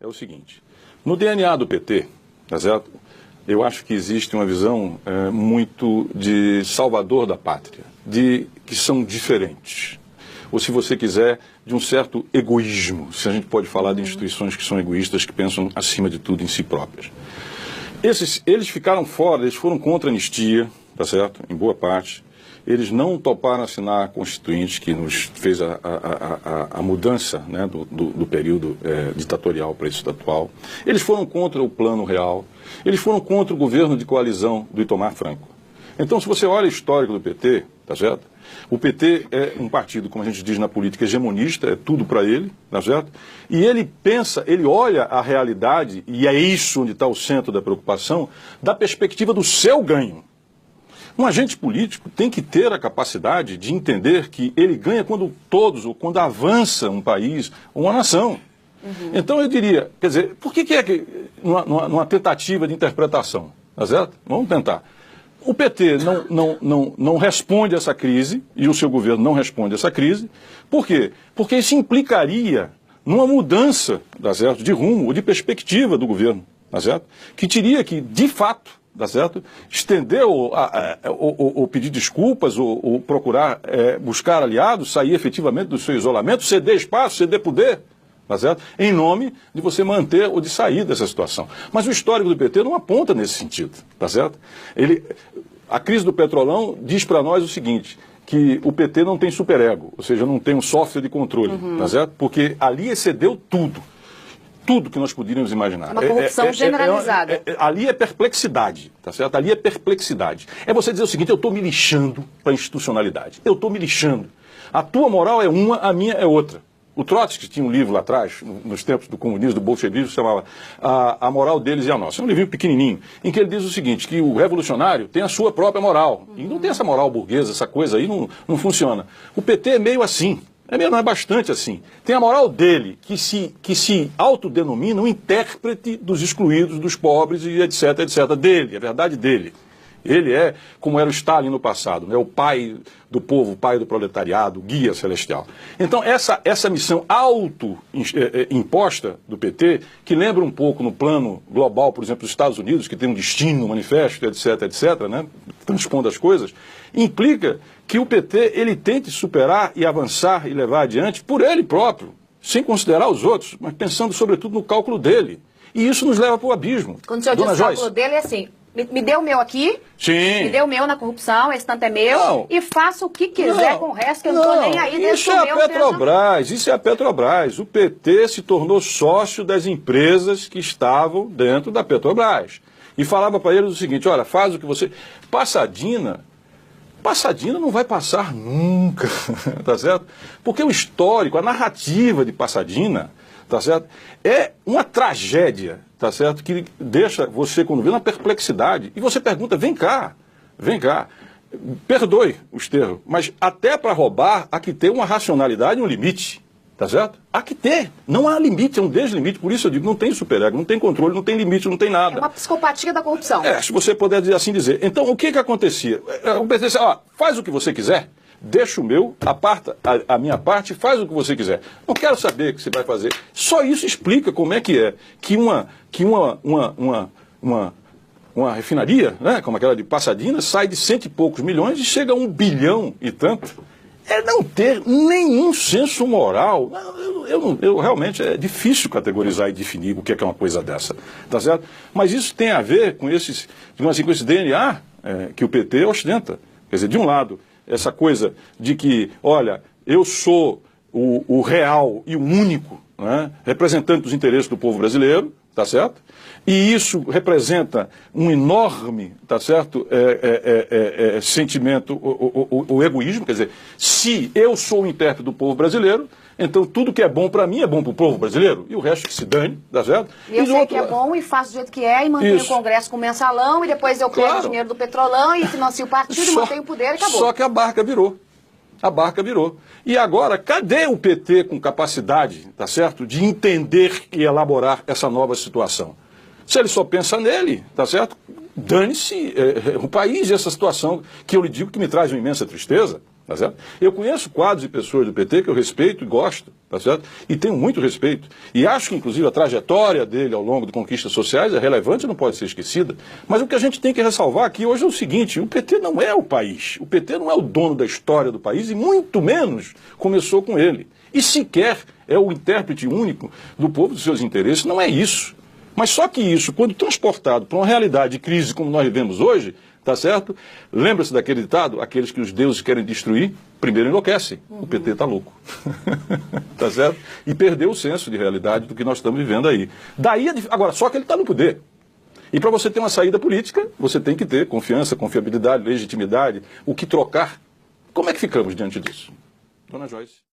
é o seguinte, no DNA do PT, tá certo? Eu acho que existe uma visão muito de salvador da pátria, de que são diferentes. Ou, se você quiser, de um certo egoísmo, se a gente pode falar de instituições que são egoístas, que pensam acima de tudo em si próprias. Eles ficaram fora, eles foram contra a anistia, tá certo? Em boa parte. Eles não toparam assinar a Constituinte, que nos fez a mudança, né, do período ditatorial para esse atual. Eles foram contra o Plano Real. Eles foram contra o governo de coalizão do Itamar Franco. Então, se você olha o histórico do PT, tá certo? O PT é um partido, como a gente diz na política, hegemonista, é tudo para ele, tá certo? E ele pensa, ele olha a realidade, e é isso onde está o centro da preocupação, da perspectiva do seu ganho. Um agente político tem que ter a capacidade de entender que ele ganha quando todos, ou quando avança um país ou uma nação. Então eu diria, quer dizer, por que é que, numa tentativa de interpretação, tá certo? Vamos tentar. O PT não responde a essa crise, e o seu governo não responde a essa crise. Por quê? Porque isso implicaria numa mudança, tá certo, de rumo ou de perspectiva do governo, tá certo? Que teria que, de fato, tá certo, estender ou pedir desculpas, ou procurar buscar aliados, sair efetivamente do seu isolamento, ceder espaço, ceder poder, tá certo? Em nome de você manter ou de sair dessa situação. Mas o histórico do PT não aponta nesse sentido, tá certo? A crise do Petrolão diz para nós o seguinte, que o PT não tem superego, ou seja, não tem um software de controle, tá certo? Porque ali excedeu tudo. Tudo que nós poderíamos imaginar. Uma corrupção generalizada. Ali é perplexidade, tá certo? Ali é perplexidade. É você dizer o seguinte, eu estou me lixando para a institucionalidade. Eu estou me lixando. A tua moral é uma, a minha é outra. O Trotsky tinha um livro lá atrás, nos tempos do comunismo, do bolchevismo, se chamava A Moral Deles e a Nossa. É um livrinho pequenininho, em que ele diz o seguinte, que o revolucionário tem a sua própria moral. E não tem essa moral burguesa, essa coisa aí não funciona. O PT é meio assim. Não é bastante assim. Tem a moral dele, que se autodenomina um intérprete dos excluídos, dos pobres e etc, etc. Dele, a verdade dele. Ele é, como era o Stalin no passado, né? O pai do povo, o pai do proletariado, o guia celestial. Então, essa missão auto-imposta do PT, que lembra um pouco no plano global, por exemplo, dos Estados Unidos, que tem um destino, um manifesto, etc, etc, né? Transpondo as coisas, implica que o PT ele tente superar e avançar e levar adiante por ele próprio, sem considerar os outros, mas pensando sobretudo no cálculo dele. E isso nos leva para o abismo. Quando o senhor diz o cálculo dele é assim, me dê o meu aqui, sim, me dê o meu na corrupção, esse tanto é meu, e faça o que quiser com o resto, que eu não estou nem aí. Isso é a Petrobras, isso é a Petrobras. O PT se tornou sócio das empresas que estavam dentro da Petrobras. E falava para eles o seguinte, olha, faz o que você... Passadina não vai passar nunca, tá certo? Porque o histórico, a narrativa de Passadina, tá certo? É uma tragédia, tá certo? Que deixa você, quando vê, na perplexidade. E você pergunta, vem cá, perdoe os termos, mas até para roubar há que ter uma racionalidade e um limite, tá certo? Há que ter, não há limite, é um deslimite, por isso eu digo, não tem superego, não tem controle, não tem limite, não tem nada. É uma psicopatia da corrupção. Se você puder assim dizer. Então, o que acontecia? O PT disse, faz o que você quiser, deixa o meu, aparta a minha parte, faz o que você quiser. Não quero saber o que você vai fazer. Só isso explica como é que uma refinaria, né, como aquela de Passadina, sai de 100 e poucos milhões e chega a 1 bilhão e tanto. É não ter nenhum senso moral. Eu realmente é difícil categorizar e definir o que é uma coisa dessa, tá certo? Mas isso tem a ver com esse DNA que o PT ostenta. Quer dizer, de um lado, essa coisa de que, olha, eu sou o real e o único, né, representante dos interesses do povo brasileiro, tá certo? E isso representa um enorme, tá certo, sentimento, o egoísmo, quer dizer, se eu sou o intérprete do povo brasileiro, então tudo que é bom para mim é bom para o povo brasileiro, e o resto que se dane, tá certo? E eu sei que é bom e faço do jeito que é, e mantenho o Congresso com mensalão, e depois eu pego o dinheiro do Petrolão e financio o partido, e mantenho o poder e acabou. Só que a barca virou. A barca virou. E agora, cadê o PT com capacidade, tá certo, de entender e elaborar essa nova situação? Se ele só pensa nele, tá certo? Dane-se o país e essa situação que eu lhe digo que me traz uma imensa tristeza. Tá certo? Eu conheço quadros e pessoas do PT que eu respeito e gosto, tá certo? E tenho muito respeito. E acho que, inclusive, a trajetória dele ao longo de conquistas sociais é relevante e não pode ser esquecida. Mas o que a gente tem que ressalvar aqui hoje é o seguinte: o PT não é o país. O PT não é o dono da história do país e muito menos começou com ele. E sequer é o intérprete único do povo dos seus interesses. Não é isso. Mas só que isso, quando transportado para uma realidade de crise como nós vivemos hoje, tá certo? Lembra-se daquele ditado? Aqueles que os deuses querem destruir, primeiro enlouquecem. O PT está louco. Tá certo? E perdeu o senso de realidade do que nós estamos vivendo aí. Daí, agora, só que ele está no poder. E para você ter uma saída política, você tem que ter confiança, confiabilidade, legitimidade, o que trocar. Como é que ficamos diante disso? Dona Joyce.